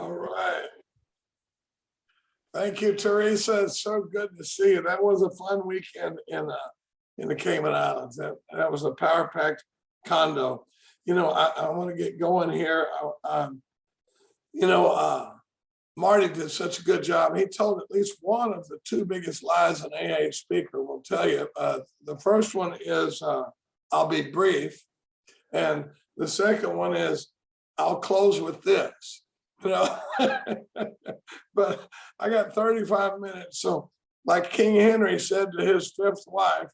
All right. Thank you, Teresa. It's so good to see you. That was a fun weekend in the Cayman Islands. That was a power packed condo. I want to get going here. You know, uh, Marty did such a good job. He told at least one of the two biggest lies an AA speaker will tell you. The first one is I'll be brief, and the second one is I'll close with this. You know, but I got 35 minutes. So, like King Henry said to his fifth wife,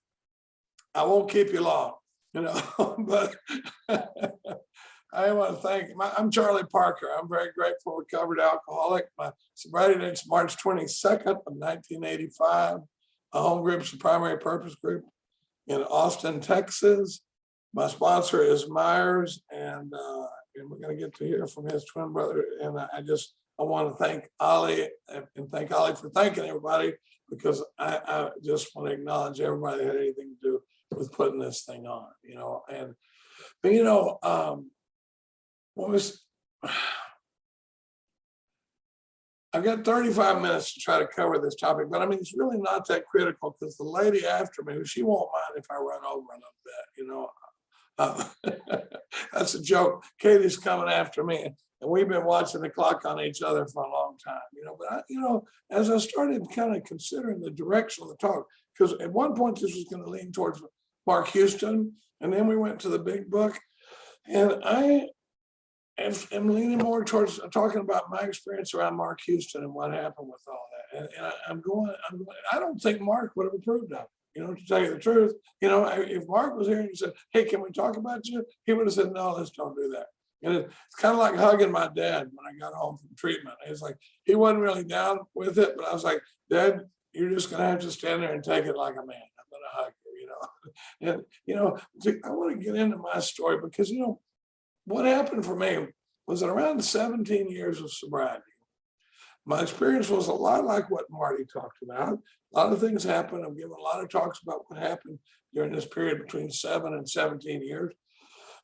I won't keep you long, but I want to thank him. I'm Charlie Parker. I'm very grateful, recovered alcoholic. My sobriety date's March 22nd of 1985. My home group's the Primary Purpose Group in Austin, Texas. My sponsor is Myers, and we're going to get to hear from his twin brother. And I want to thank Ollie and thank Ollie for thanking everybody, because I just want to acknowledge everybody that had anything to do with putting this thing on, what was, I've got 35 minutes to try to cover this topic, but I mean, it's really not that critical, because the lady after me, she won't mind if I run over a little bit, that's a joke. Katie's coming after me, and we've been watching the clock on each other for a long time, but as I started kind of considering the direction of the talk, because at one point this was going to lean towards Mark Houston, and then we went to the big book, and I am leaning more towards talking about my experience around Mark Houston and what happened with all that. And I'm going, I don't think Mark would have approved of it, to tell you the truth. If Mark was here and he said, hey, can we talk about you? He would have said, no, let's don't do that. And it's kind of like hugging my dad when I got home from treatment. It's like, he wasn't really down with it, but I was like, Dad, you're just going to have to stand there and take it like a man. I'm going to hug you, and, I want to get into my story, because, what happened for me was that around 17 years of sobriety, my experience was a lot like what Marty talked about. A lot of things happened. I've given a lot of talks about what happened during this period between 7 and 17 years.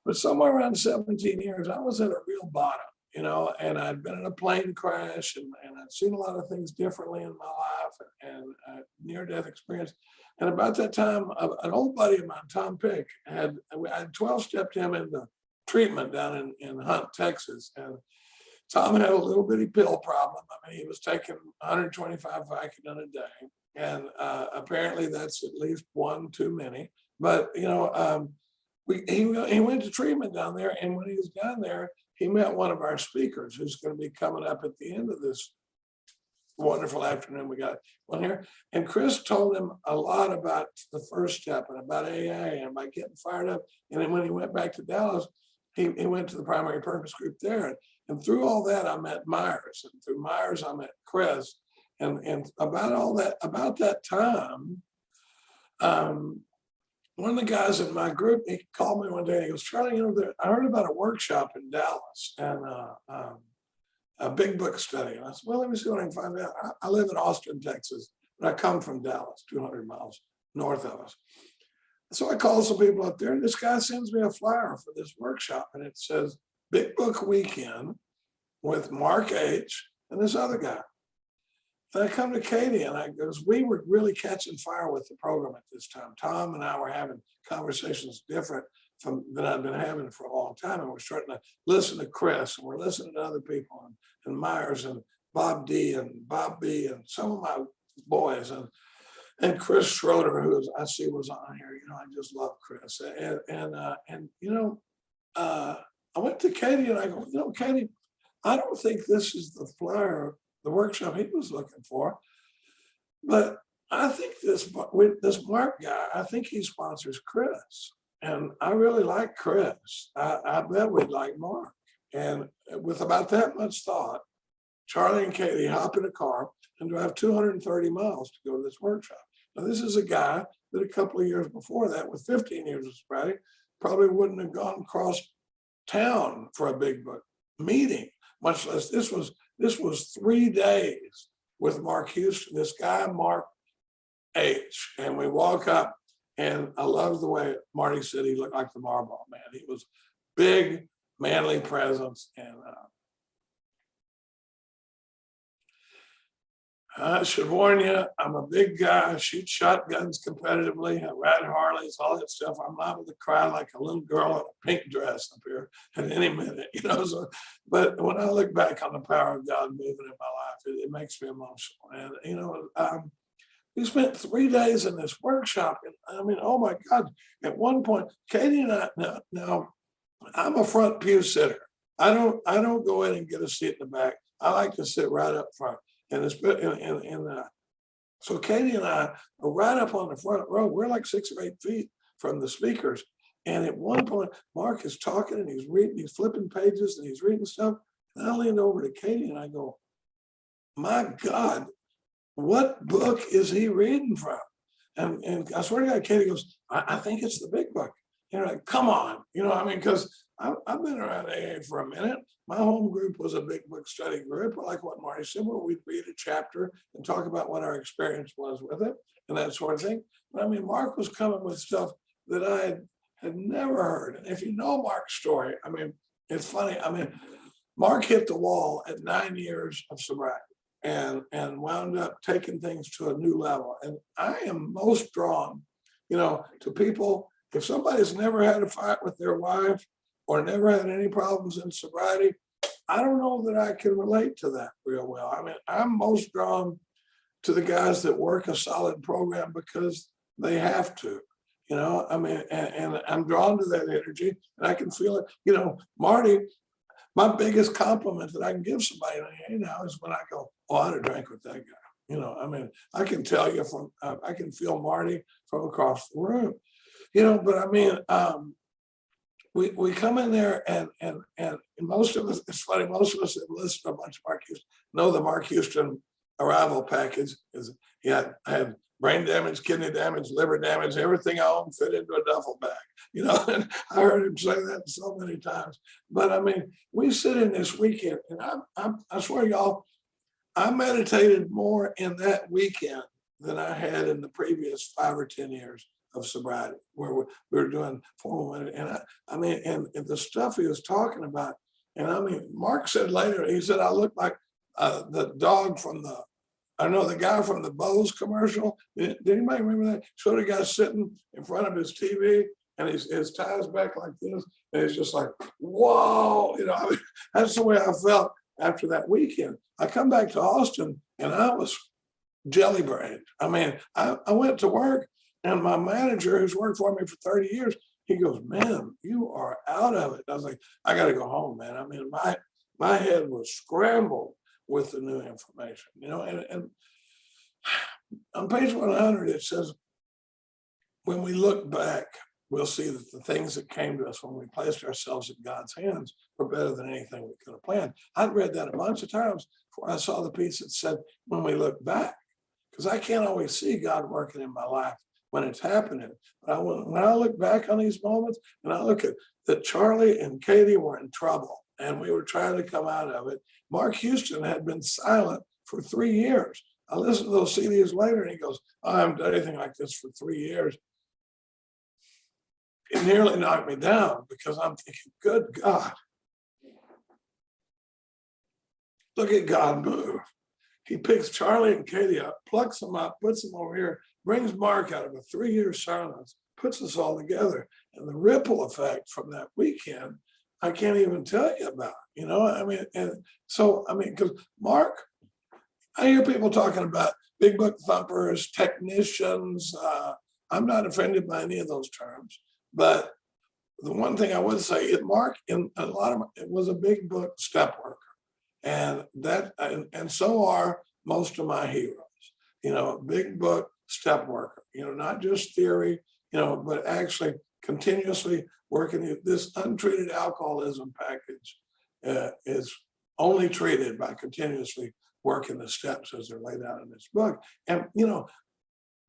But somewhere around 17 years, I was at a real bottom, and I'd been in a plane crash, and I'd seen a lot of things differently in my life, and near-death experience. And about that time, an old buddy of mine, Tom Pick, I had 12-stepped him into treatment down in Hunt, Texas. And Tom had a little bitty pill problem. I mean, he was taking 125 Vicodin a day. And apparently that's at least one too many. But, he went to treatment down there. And when he was down there, he met one of our speakers who's going to be coming up at the end of this wonderful afternoon we got one here. And Chris told him a lot about the first step and about AA and about getting fired up. And then when he went back to Dallas, he went to the Primary Purpose Group there. And through all that, I met Myers. And through Myers, I met Chris. And about all that, about that time, one of the guys in my group, he called me one day and he goes, Charlie, I heard about a workshop in Dallas and a big book study. And I said, well, let me see what I can find out. I live in Austin, Texas, but I come from Dallas, 200 miles north of us. So I called some people up there, and this guy sends me a flyer for this workshop, and it says Big Book Weekend with Mark H. and this other guy. And I come to Katie, and I goes, we were really catching fire with the program at this time. Tom and I were having conversations different than I've been having for a long time, and we're starting to listen to Chris, and we're listening to other people, and Myers and Bob D. and Bob B. and some of my boys, and Chris Schroeder, who I see was on here. I just love Chris. I went to Katie and I go, Katie, I don't think this is the flyer, the workshop he was looking for, but I think this Mark guy, I think he sponsors Chris, and I really like Chris. I bet we'd like Mark. And with about that much thought, Charlie and Katie hop in a car and drive 230 miles to go to this workshop. Now, this is a guy that a couple of years before that, with 15 years of sobriety, probably wouldn't have gone across town for a big book meeting, much less this was 3 days with Mark Houston, this guy, Mark H. And we walk up, and I love the way Marty said he looked like the Marlboro Man. He was big, manly presence, and I should warn you, I'm a big guy, I shoot shotguns competitively, I ride Harleys, all that stuff. I'm liable to cry like a little girl in a pink dress up here at any minute, you know. So, but when I look back on the power of God moving in my life, it makes me emotional. And, you know, we spent 3 days in this workshop. And I mean, oh my God, at one point, Katie and I, now I'm a front pew sitter. I don't go in and get a seat in the back. I like to sit right up front. And it's so Katie and I are right up on the front row. We're like 6 or 8 feet from the speakers. And at one point, Mark is talking and he's reading, he's flipping pages and he's reading stuff. And I lean over to Katie and I go, my God, what book is he reading from? And I swear to God, Katie goes, I think it's the big book. You know, like, come on, you know, I mean, because I've been around AA for a minute. My home group was a big book study group, like what Marty said, where we'd read a chapter and talk about what our experience was with it and that sort of thing. But I mean, Mark was coming with stuff that I had never heard. And if you know Mark's story, I mean, it's funny. I mean, Mark hit the wall at 9 years of sobriety and wound up taking things to a new level. And I am most drawn, you know, to people. If somebody's never had a fight with their wife or never had any problems in sobriety, I don't know that I can relate to that real well. I mean, I'm most drawn to the guys that work a solid program because they have to, you know, I mean, and I'm drawn to that energy and I can feel it. You know, Marty, my biggest compliment that I can give somebody now is when I go, oh, I'd have drank with that guy. You know, I mean, I can tell you from, I can feel Marty from across the room. You know, but I mean, we come in there and most of us, it's funny, most of us that listen to a bunch of Mark Houston know the Mark Houston arrival package is, I had brain damage, kidney damage, liver damage, everything I own fit into a duffel bag, you know, and I heard him say that so many times. But I mean, we sit in this weekend and I swear y'all, I meditated more in that weekend than I had in the previous 5 or 10 years of sobriety, where we were doing formal meditation. And I mean, and the stuff he was talking about, and I mean, Mark said later, he said, I look like the dog from the guy from the Bose commercial. Did anybody remember that? Showed a guy sitting in front of his TV and his tie's back like this. And it's just like, whoa, you know, I mean, that's the way I felt after that weekend. I come back to Austin and I was jelly brained. I mean, I went to work and my manager, who's worked for me for 30 years, he goes, man, you are out of it. I was like, I got to go home, man. I mean, my head was scrambled with the new information, you know, and on page 100, it says, when we look back, we'll see that the things that came to us when we placed ourselves in God's hands were better than anything we could have planned. I'd read that a bunch of times before I saw the piece that said, when we look back, because I can't always see God working in my life when it's happening. But when I look back on these moments and I look at that Charlie and Katie were in trouble and we were trying to come out of it. Mark Houston had been silent for 3 years. I listened to those CDs later and he goes, I haven't done anything like this for 3 years. It nearly knocked me down because I'm thinking, good God, look at God move. He picks Charlie and Katie up, plucks them up, puts them over here, brings Mark out of a 3-year silence, puts us all together. And the ripple effect from that weekend, I can't even tell you about, you know, I mean, and so, I mean, because Mark, I hear people talking about big book thumpers, technicians. I'm not offended by any of those terms, but the one thing I would say is Mark, in a lot of it was a big book step worker. And that, and so are most of my heroes, you know, big book step worker, you know, not just theory, you know, but actually continuously working. This untreated alcoholism package is only treated by continuously working the steps as they're laid out in this book. And, you know,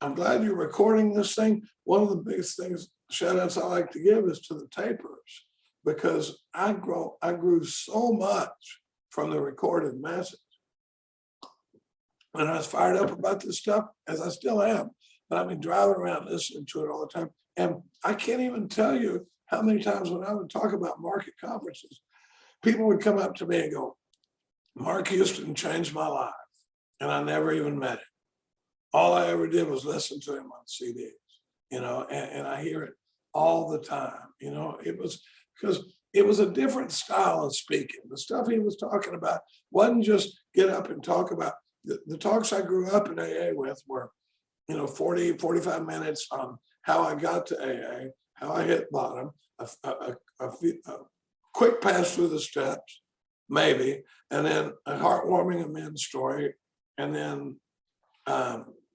I'm glad you're recording this thing. One of the biggest things, shout outs I like to give is to the tapers, because I grew so much from the recorded message. And I was fired up about this stuff, as I still am, but I've been driving around listening to it all the time. And I can't even tell you how many times when I would talk about market conferences, people would come up to me and go, Mark Houston changed my life. and I never even met him. All I ever did was listen to him on CDs, and I hear it all the time. It was because it was a different style of speaking. The stuff he was talking about wasn't just get up and talk about. The talks I grew up in AA with were, 40, 45 minutes on how I got to AA, how I hit bottom, a quick pass through the steps, maybe, and then a heartwarming amends story, and then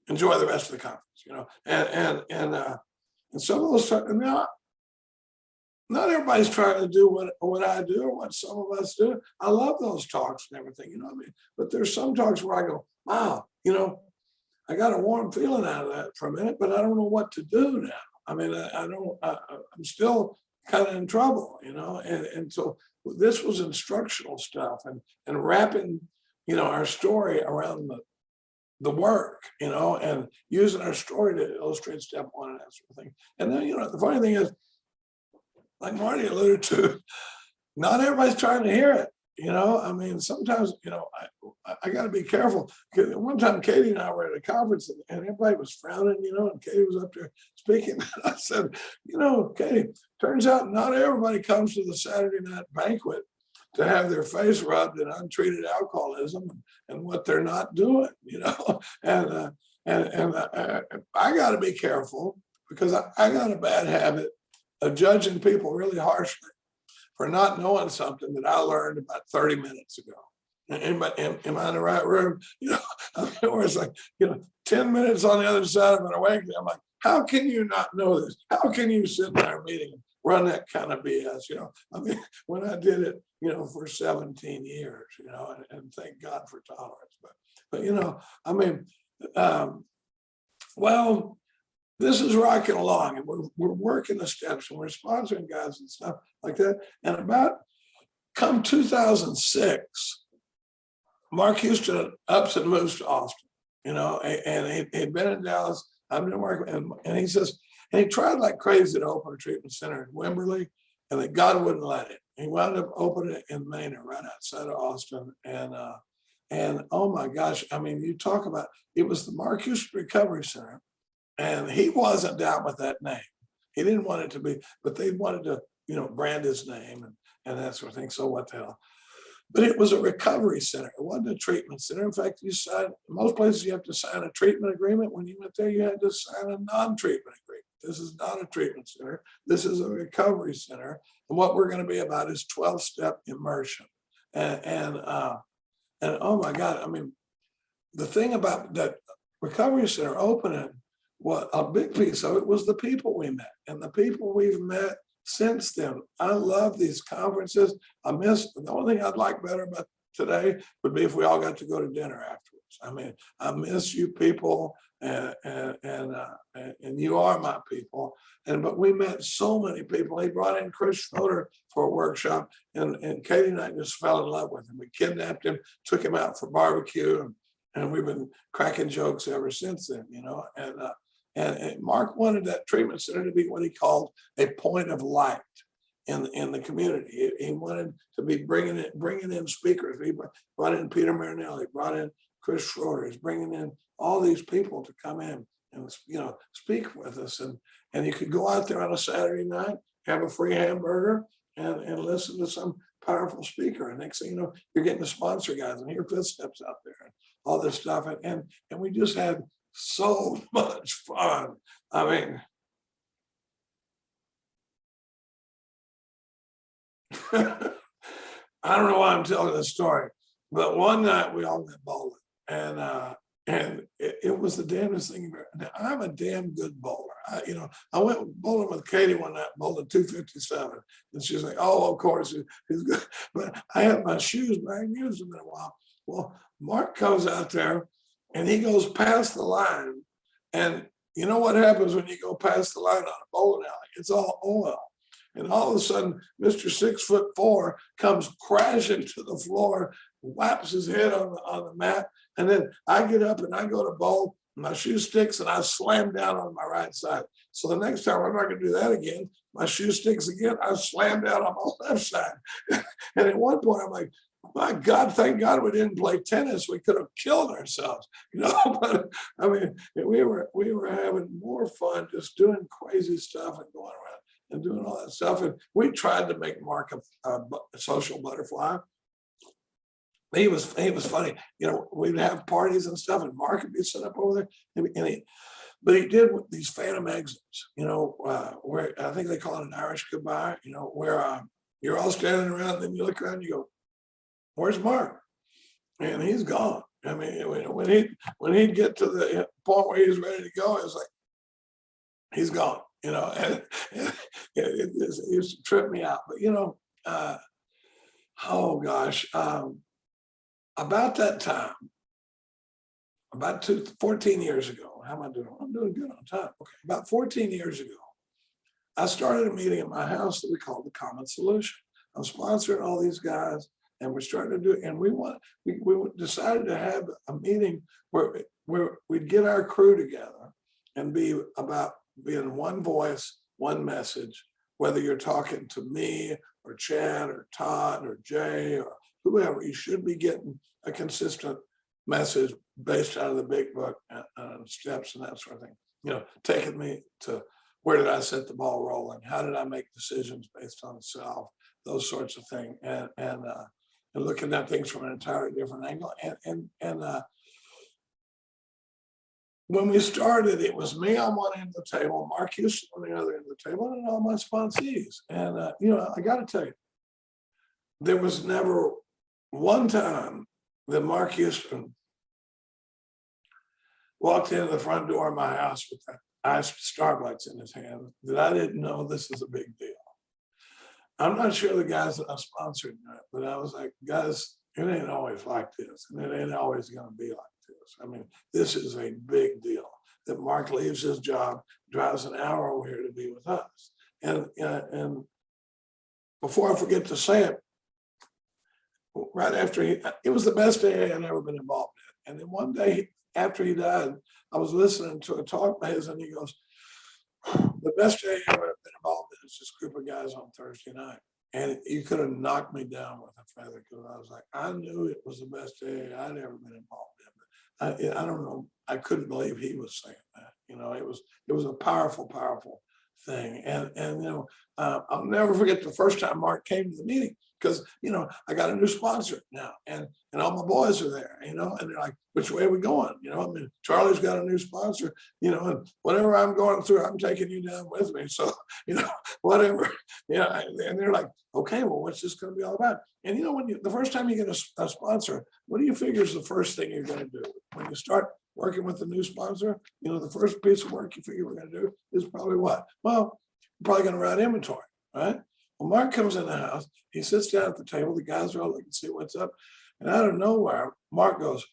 enjoy the rest of the conference, and some of those, now, not everybody's trying to do what I do or what some of us do. I love those talks and everything, what I mean? But there's some talks where I go, wow, I got a warm feeling out of that for a minute, but I don't know what to do now. I mean, I'm still kind of in trouble, and so this was instructional stuff and wrapping, our story around the work, and using our story to illustrate step one and that sort of thing. And then, the funny thing is, like Marty alluded to, not everybody's trying to hear it. I mean, sometimes, I got to be careful. Because one time, Katie and I were at a conference and everybody was frowning, and Katie was up there speaking. And I said, Katie, turns out not everybody comes to the Saturday night banquet to have their face rubbed in untreated alcoholism and what they're not doing, and I got to be careful because I got a bad habit of judging people really harshly for not knowing something that I learned about 30 minutes ago. Am I in the right room? Where it's like, 10 minutes on the other side of an awakening. I'm like, how can you not know this? How can you sit in our meeting and run that kind of BS? I mean, when I did it, for 17 years, and thank God for tolerance. But I mean, well, this is rocking along, and we're working the steps, and we're sponsoring guys and stuff like that. And about come 2006, Mark Houston ups and moves to Austin, and he'd been in Dallas. I've been working, and he says, and he tried like crazy to open a treatment center in Wimberley, and that God wouldn't let it. He wound up opening it in Maine, right outside of Austin, and oh my gosh, I mean, you talk about, it was the Mark Houston Recovery Center. And he wasn't down with that name. He didn't want it to be, but they wanted to, brand his name and that sort of thing. So what the hell? But it was a recovery center. It wasn't a treatment center. In fact, most places you have to sign a treatment agreement. When you went there, you had to sign a non-treatment agreement. This is not a treatment center. This is a recovery center. And what we're going to be about is 12-step immersion. And oh my God, I mean, the thing about that recovery center opening, what a big piece of it was the people we met, and the people we've met since then. I love these conferences. The only thing I'd like better about today would be if we all got to go to dinner afterwards. I mean, I miss you people, and you are my people. But we met so many people. He brought in Chris Schroeder for a workshop, and Katie and I just fell in love with him. We kidnapped him, took him out for barbecue, and we've been cracking jokes ever since then, And Mark wanted that treatment center to be what he called a point of light in the community. He wanted to be bringing in speakers. He brought in Peter Marinelli, brought in Chris Schroeder. He's bringing in all these people to come in and speak with us. And you could go out there on a Saturday night, have a free hamburger, and listen to some powerful speaker. And next thing you know, you're getting to sponsor guys and hear footsteps out there and all this stuff. And we just had so much fun. I mean, I don't know why I'm telling this story, but one night we all went bowling, and it was the damnedest thing. Now, I'm a damn good bowler. I went bowling with Katie one night, bowled a 257, and she's like, "Oh, of course, he's good." But I had my shoes, but I hadn't used them in a while. Well, Mark goes out there, and he goes past the line, and you know what happens when you go past the line on a bowling alley? It's all oil. And all of a sudden, Mr. 6'4" comes crashing to the floor, whaps his head on the mat. And then I get up and I go to bowl, my shoe sticks, and I slam down on my right side. So the next time I'm not going to do that again. My shoe sticks again, I slam down on my left side. And at one point, I'm like, my God, thank God we didn't play tennis. We could have killed ourselves, you know. But I mean, we were having more fun just doing crazy stuff and going around and doing all that stuff. And we tried to make Mark a social butterfly. He was funny, you know. We'd have parties and stuff, and Mark would be set up over there, but he did with these phantom exits, you know, where I think they call it an Irish goodbye, you know, where you're all standing around, then you look around, and you go, "Where's Mark?" And he's gone. I mean, when he'd get to the point where he's ready to go, it's like he's gone, you know, and it used to trip me out. But you know, oh gosh, about that time, about 14 years ago, how am I doing? I'm doing good on time. Okay, about 14 years ago, I started a meeting at my house that we called the Common Solution. I'm sponsoring all these guys, and we're starting to do it. And we decided to have a meeting where we'd get our crew together and be about being one voice, one message, whether you're talking to me or Chad or Todd or Jay or whoever, you should be getting a consistent message based out of the big book and steps and that sort of thing. You know, taking me to where did I set the ball rolling? How did I make decisions based on self? Those sorts of things, and looking at things from an entirely different angle. And when we started, it was me on one end of the table, Mark Houston on the other end of the table, and all my sponsees. And you know, I got to tell you, there was never one time that Mark Houston walked into the front door of my house with that iced Starbucks in his hand that I didn't know this is a big deal. I'm not sure the guys that I sponsored that, but I was like, guys, it ain't always like this, and it ain't always going to be like this. I mean, this is a big deal that Mark leaves his job, drives an hour over here to be with us. And before I forget to say it, right after it was the best day I had ever been involved in. And then one day after he died, I was listening to a talk by his, and he goes, "The best day I ever been involved in is this group of guys on Thursday night." And you could have knocked me down with a feather, because I was like, I knew it was the best day I'd ever been involved in. But I don't know. I couldn't believe he was saying that. You know, it was a powerful, powerful thing. And you know, I'll never forget the first time Mark came to the meeting, because you know, I got a new sponsor now, and all my boys are there, you know, and they're like, "Which way are we going?" You know, I mean, Charlie's got a new sponsor, you know, and whatever I'm going through, I'm taking you down with me. So, you know, whatever, you know, and they're like, "Okay, well, what's this going to be all about?" And you know, the first time you get a sponsor, what do you figure is the first thing you're going to do when you start working with a new sponsor? You know, the first piece of work you figure we're going to do is probably what? Well, we're probably going to write inventory, right? Well, Mark comes in the house, he sits down at the table, the guys are all looking to see what's up. And out of nowhere, Mark goes,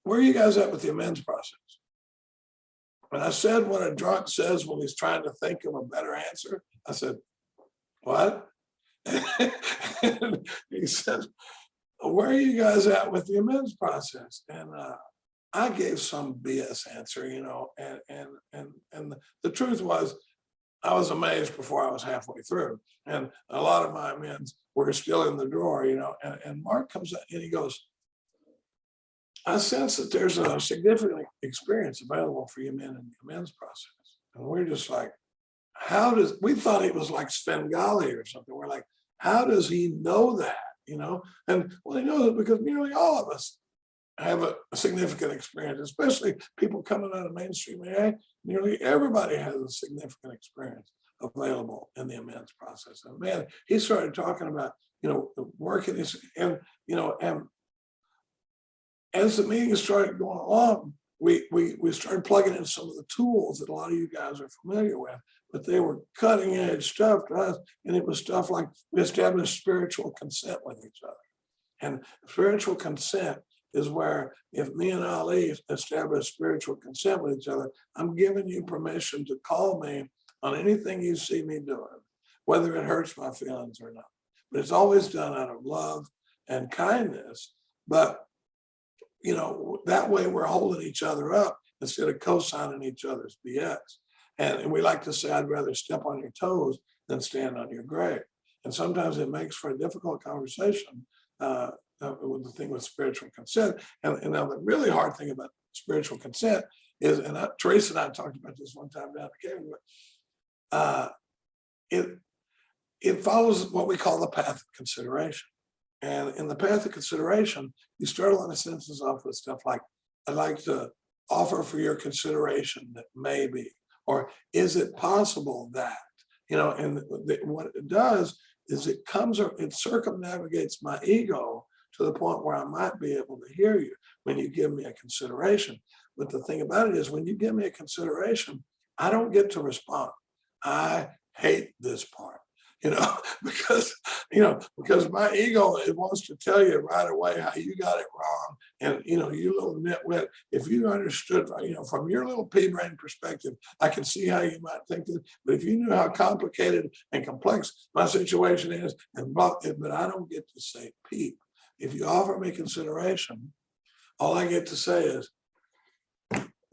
"Where are you guys at with the amends process?" And I said what a drunk says when he's trying to think of a better answer. I said, "What?" And he said, "Where are you guys at with the amends process?" And I gave some BS answer, you know, and the truth was, I was amazed before I was halfway through, and a lot of my amends were still in the drawer, you know. And Mark comes up and he goes, "I sense that there's a significant experience available for you men in the amends process." And we're just like, we thought it was like Svengali or something. We're like, how does he know that? You know, and well, he knows it because nearly all of us have a significant experience, especially people coming out of mainstream AA. Nearly everybody has a significant experience available in the amends process. And man, he started talking about, you know, working this, and you know, and as the meeting started going along, we started plugging in some of the tools that a lot of you guys are familiar with, but they were cutting edge stuff to us. And it was stuff like we established spiritual consent with each other. And spiritual consent is where, if me and Ali establish spiritual consent with each other, I'm giving you permission to call me on anything you see me doing, whether it hurts my feelings or not. But it's always done out of love and kindness. But you know, that way we're holding each other up instead of co-signing each other's BS. And we like to say, I'd rather step on your toes than stand on your grave. And sometimes it makes for a difficult conversation with the thing with spiritual consent. And now the really hard thing about spiritual consent is, and Teresa and I talked about this one time down the cabin, but it follows what we call the path of consideration. And in the path of consideration, you start a lot of sentences off with stuff like, I'd like to offer for your consideration that maybe, or is it possible that, and what it does is it circumnavigates my ego to the point where I might be able to hear you when you give me a consideration. But the thing about it is, when you give me a consideration, I don't get to respond. I hate this part, because my ego, it wants to tell you right away how you got it wrong. And, you little nitwit, if you understood, from your little pea brain perspective, I can see how you might think this, but if you knew how complicated and complex my situation is, but I don't get to say peep. If you offer me consideration, all I get to say is,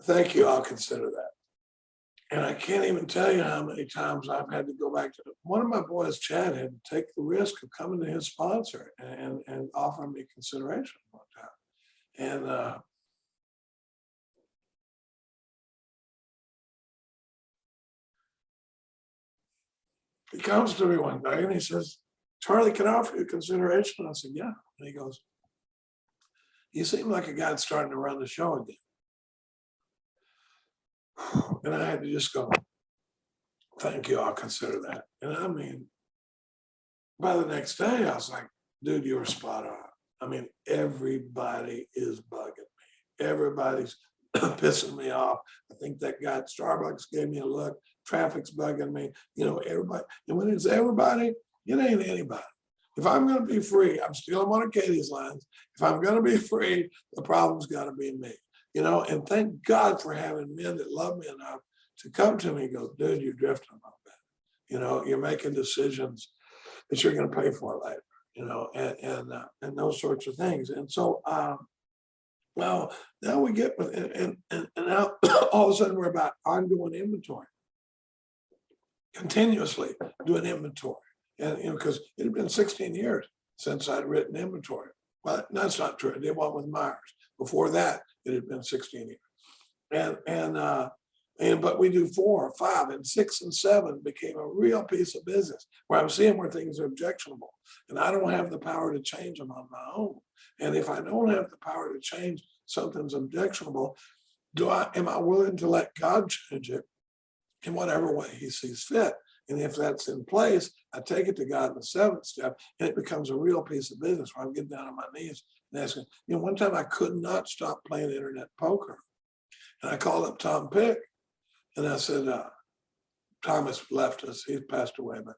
thank you, I'll consider that. And I can't even tell you how many times I've had to go back to one of my boys, Chad, had to take the risk of coming to his sponsor and offering me consideration one time. And he comes to me one day and he says, Charlie, can I offer you consideration? And I said, yeah. And he goes, you seem like a guy that's starting to run the show again. And I had to just go, thank you, I'll consider that. And I mean, by the next day, I was like, dude, you were spot on. I mean, everybody is bugging me. Everybody's pissing me off. I think that guy at Starbucks gave me a look. Traffic's bugging me. Everybody. And when it's everybody, it ain't anybody. If I'm going to be free, I'm stealing one of Katie's lines. If I'm going to be free, the problem's got to be me. And thank God for having men that love me enough to come to me and go, dude, you're drifting a little bit. You're making decisions that you're going to pay for later, and those sorts of things. And so, well, now we get, and now all of a sudden we're about ongoing inventory, continuously doing inventory. And, because it had been 16 years since I'd written inventory. Well, that's not true. I did one with Myers. Before that, it had been 16 years. But we do 4, 5, and 6, and 7 became a real piece of business where I'm seeing where things are objectionable. And I don't have the power to change them on my own. And if I don't have the power to change something's objectionable, am I willing to let God change it in whatever way he sees fit? And if that's in place, I take it to God in the 7th step, and it becomes a real piece of business where I'm getting down on my knees and asking. One time I could not stop playing internet poker. And I called up Tom Pick, and I said, Thomas left us, he's passed away, but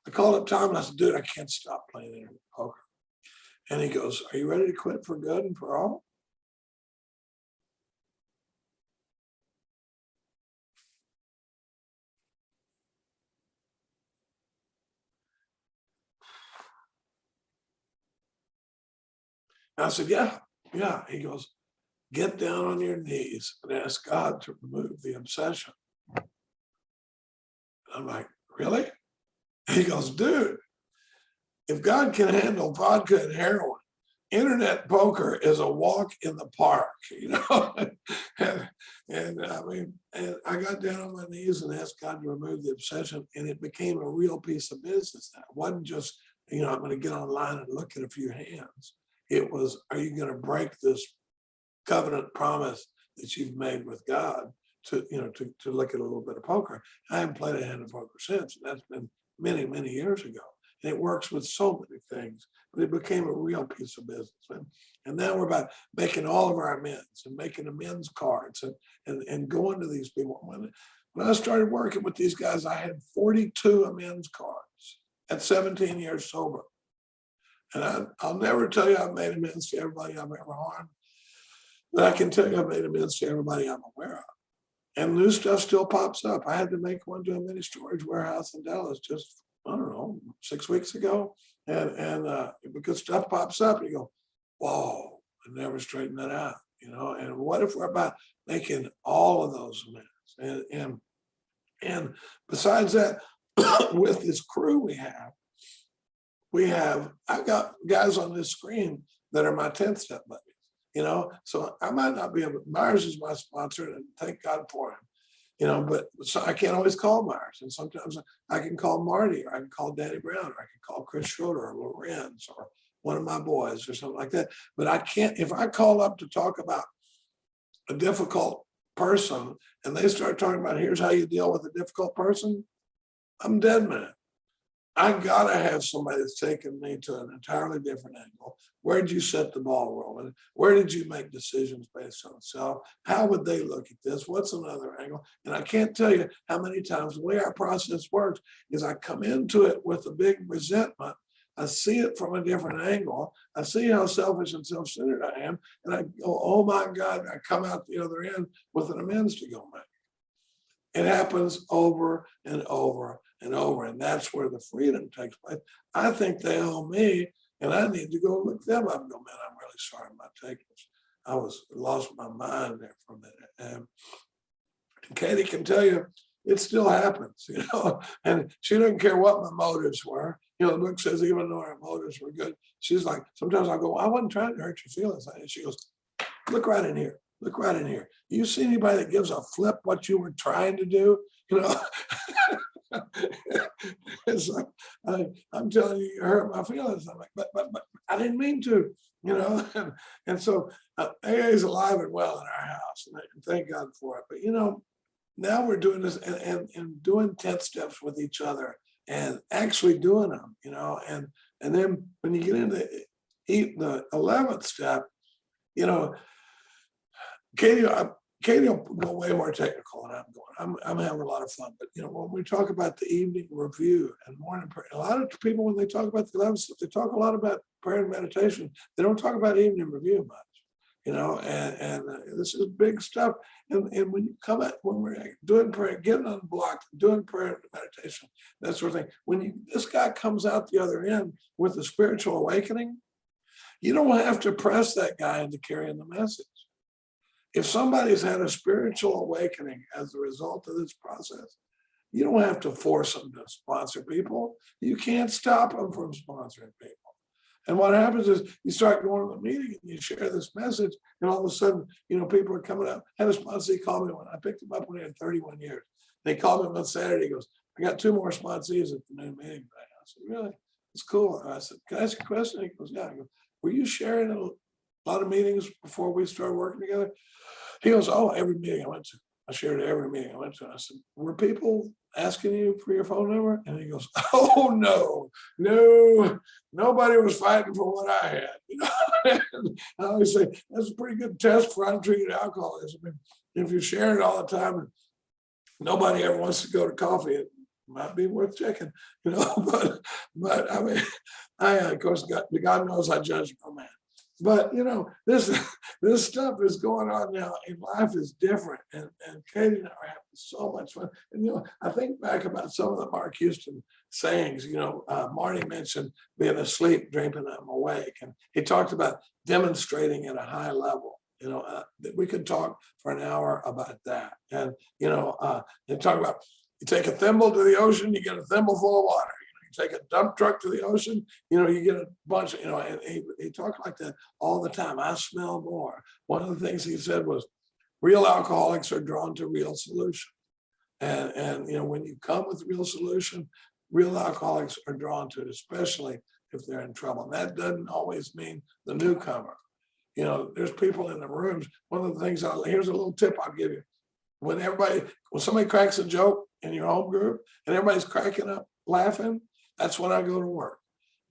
I called up Tom and I said, dude, I can't stop playing internet poker. And he goes, are you ready to quit for good and for all? And I said, yeah. He goes, get down on your knees and ask God to remove the obsession. I'm like, really? He goes, dude, if God can handle vodka and heroin, internet poker is a walk in the park, and I got down on my knees and asked God to remove the obsession, and it became a real piece of business. It wasn't just, I'm going to get online and look at a few hands. It was, are you going to break this covenant promise that you've made with God to look at a little bit of poker? I haven't played a hand of poker since, and that's been many, many years ago. And it works with so many things, but it became a real piece of business. And now we're about making all of our amends and making amends cards and going to these people. When I started working with these guys, I had 42 amends cards at 17 years sober. And I'll never tell you I've made amends to everybody I've ever harmed, but I can tell you I've made amends to everybody I'm aware of. And new stuff still pops up. I had to make one to a mini storage warehouse in Dallas just, I don't know, 6 weeks ago. And because stuff pops up and you go, whoa, I never straightened that out, and what if we're about making all of those amends? And besides that, with this crew we have, I've got guys on this screen that are my 10th step buddies, so I might not be able, Myers is my sponsor and thank God for him, but so I can't always call Myers. And sometimes I can call Marty, or I can call Danny Brown, or I can call Chris Schroeder or Lorenz or one of my boys or something like that. But I can't, if I call up to talk about a difficult person and they start talking about here's how you deal with a difficult person, I'm dead man. I gotta have somebody that's taken me to an entirely different angle. Where did you set the ball rolling? Where did you make decisions based on self? How would they look at this? What's another angle? And I can't tell you how many times the way our process works is I come into it with a big resentment. I see it from a different angle. I see how selfish and self-centered I am. And I go, oh my God, I come out the other end with an amends to go make. It happens over and over and over. And that's where the freedom takes place. I think they owe me, and I need to go look them up and go, man, I'm really sorry about taking this. I lost my mind there for a minute. And Katie can tell you, it still happens, and she doesn't care what my motives were. The book says even though our motives were good, she's like, sometimes I go, I wasn't trying to hurt your feelings. And she goes, look right in here. Look right in here. Do you see anybody that gives a flip what you were trying to do? It's like, I'm telling you, you hurt my feelings. I'm like, but I didn't mean to, and so AA is alive and well in our house, and thank God for it. But now we're doing this and doing 10 steps with each other and actually doing them, and then when you get into the 11th step, Katie will go way more technical than I'm going. I'm having a lot of fun, but when we talk about the evening review and morning prayer, a lot of people when they talk about the 11th step, they talk a lot about prayer and meditation. They don't talk about evening review much. And this is big stuff. And when you come at, when we're doing prayer, getting unblocked, doing prayer and meditation, that sort of thing, this guy comes out the other end with a spiritual awakening, you don't have to press that guy into carrying the message. If somebody's had a spiritual awakening as a result of this process, you don't have to force them to sponsor people. You can't stop them from sponsoring people. And what happens is you start going to the meeting and you share this message, and all of a sudden, people are coming up. I had a sponsor call me when I picked him up when he had 31 years. They called me on Saturday. He goes, I got 2 more sponsees at the new meeting today. I said, really? It's cool. And I said, can I ask you a question? He goes, yeah. I go, were you sharing a lot of meetings before we started working together? He goes, oh, every meeting I went to. I shared every meeting I went to. I said, were people asking you for your phone number? And he goes, oh, no, nobody was fighting for what I had. And I always say, that's a pretty good test for untreated alcoholism. If you share it all the time and nobody ever wants to go to coffee, it might be worth checking, but I mean, of course, God knows I judge no man. But this stuff is going on now, and life is different. And Katie and I are having so much fun. And I think back about some of the Mark Houston sayings. Marty mentioned being asleep, dreaming I'm awake, and he talked about demonstrating at a high level. We could talk for an hour about that. And they talk about you take a thimble to the ocean, you get a thimble full of water. Take a dump truck to the ocean, you get a bunch of, and he talked like that all the time. I smell more. One of the things he said was, real alcoholics are drawn to real solution. And when you come with real solution, real alcoholics are drawn to it, especially if they're in trouble. And that doesn't always mean the newcomer. There's people in the rooms. One of the things, here's a little tip I'll give you. When somebody cracks a joke in your home group and everybody's cracking up, laughing, that's when I go to work.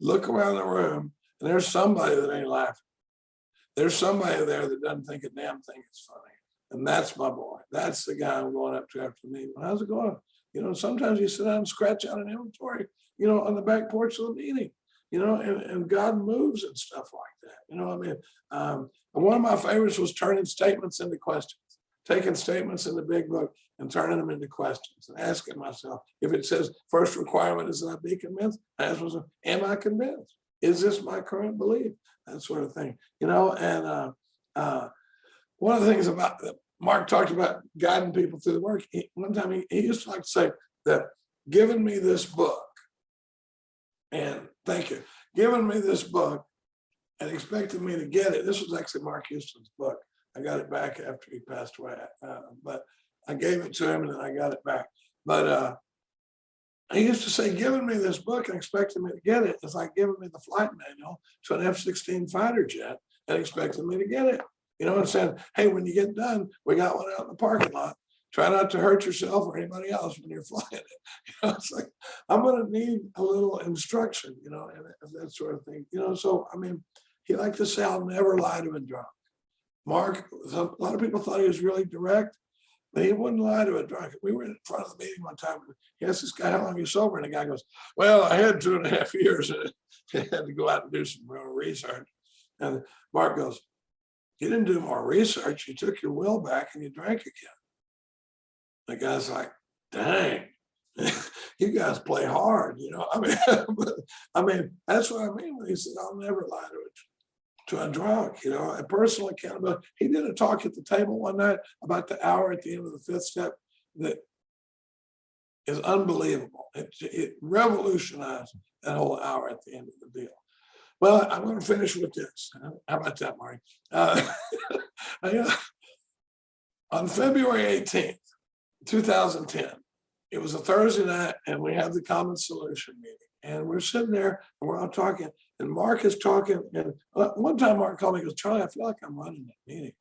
Look around the room, and there's somebody that ain't laughing. There's somebody there that doesn't think a damn thing is funny. And that's my boy. That's the guy I'm going up to after the meeting. How's it going? Sometimes you sit down and scratch out an inventory, on the back porch of the meeting, and God moves and stuff like that. And one of my favorites was turning statements into questions, taking statements in the big book and turning them into questions and asking myself, if it says first requirement is that I be convinced, I ask myself, am I convinced? Is this my current belief? That sort of thing, and one of the things about that Mark talked about guiding people through the work. One time he used to like to say that, given me this book and thank you, giving me this book and expected me to get it. This was actually Mark Houston's book. I got it back after he passed away, but I gave it to him and then I got it back. But he used to say, giving me this book and expecting me to get it is like giving me the flight manual to an F-16 fighter jet and expecting me to get it. You know what I'm saying? Hey, when you get done, we got one out in the parking lot. Try not to hurt yourself or anybody else when you're flying it. You know, it's like, I'm going to need a little instruction, you know, and that sort of thing. You know, so, I mean, he liked to say, I'll never lie to a drunk. Mark, a lot of people thought he was really direct, but he wouldn't lie to a drunk. We were in front of the meeting one time. He asked this guy, how long are you sober? And the guy goes, well, I had 2.5 years. I had to go out and do some real research. And Mark goes, you didn't do more research. You took your will back and you drank again. The guy's like, dang, you guys play hard, you know. I mean, but, I mean, that's what I mean when he said, I'll never lie to a drunk, you know, a personal accountability. He did a talk at the table one night about the hour at the end of the fifth step that is unbelievable. It revolutionized that whole hour at the end of the deal. Well, I'm going to finish with this. How about that, Marty? On February 18th, 2010, it was a Thursday night, and we had the Common Solution meeting. And we're sitting there, and we're all talking, and Mark is talking. And one time, Mark called me and goes, Charlie, I feel like I'm running that meeting.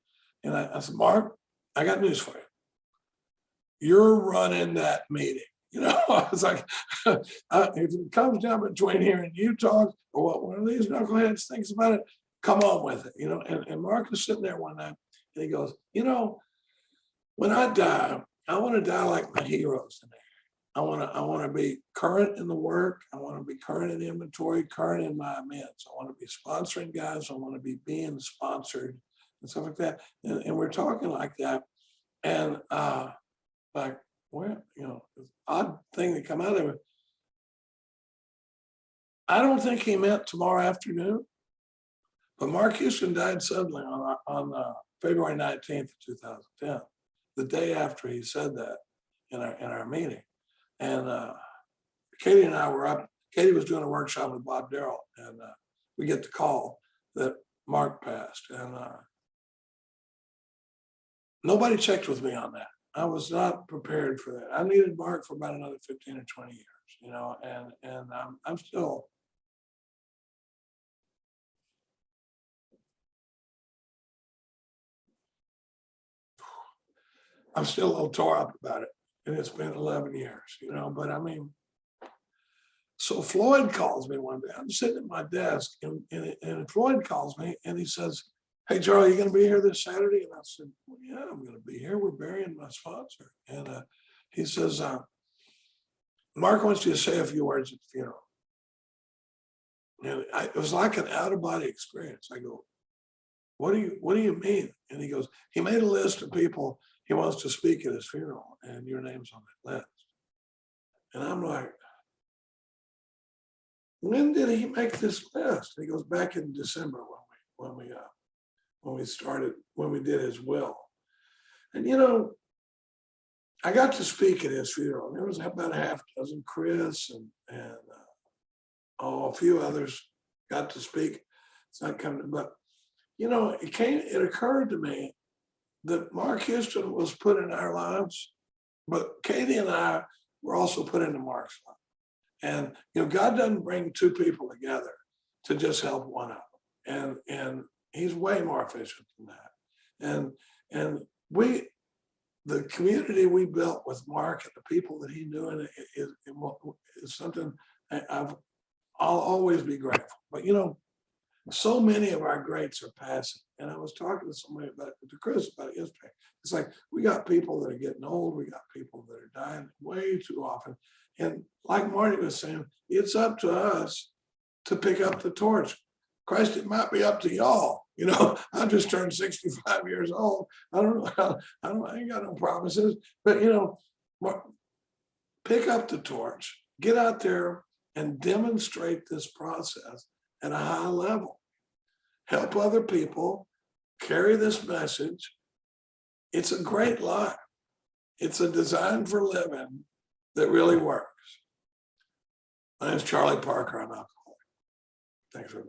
And I said, Mark, I got news for you. You're running that meeting. You know, I was like, if it comes down between here and you talk, or what one of these knuckleheads thinks about it, come on with it. You know, and Mark was sitting there one night, and he goes, you know, when I die, I want to die like my heroes in there. I want to be current in the work. I want to be current in inventory, current in my events. I want to be sponsoring guys. I want to be being sponsored and stuff like that. And we're talking like that. And like, where, you know, odd thing that come out of it. I don't think he meant tomorrow afternoon, but Mark Houston died suddenly on February 19th, 2010, the day after he said that in our meeting. And Katie and I were up. Katie was doing a workshop with Bob Darrell, and we get the call that Mark passed. And nobody checked with me on that. I was not prepared for that. I needed Mark for about another 15 or 20 years, you know, and I'm still. I'm still a little tore up about it. And it's been 11 years, you know, but I mean, so Floyd calls me one day. I'm sitting at my desk and Floyd calls me and he says, hey, Charlie, you going to be here this Saturday? And I said, well, yeah, I'm going to be here. We're burying my sponsor. And he says, Mark wants you to say a few words at the funeral. And it was like an out of body experience. I go, what do you mean? And he goes, he made a list of people he wants to speak at his funeral, and your name's on that list. And I'm like, when did he make this list? And he goes, back in December when we did his will. And you know, I got to speak at his funeral. There was about a half dozen, Chris and a few others got to speak. It's not coming, but you know, it occurred to me that Mark Houston was put in our lives, but Katie and I were also put into Mark's life. And you know, God doesn't bring two people together to just help one of them. And he's way more efficient than that. And the community we built with Mark and the people that he knew, and is something I'll always be grateful. But you know, so many of our greats are passing. And I was talking to somebody about it, to Chris about it yesterday. It's like, we got people that are getting old. We got people that are dying way too often. And like Marty was saying, it's up to us to pick up the torch. Christ, it might be up to y'all. You know, I just turned 65 years old. I don't know. I ain't got no promises, but you know, pick up the torch, get out there and demonstrate this process at a high level. Help other people carry this message. It's a great life. It's a design for living that really works. My name's Charlie Parker. I'm alcoholic. Thanks, everybody.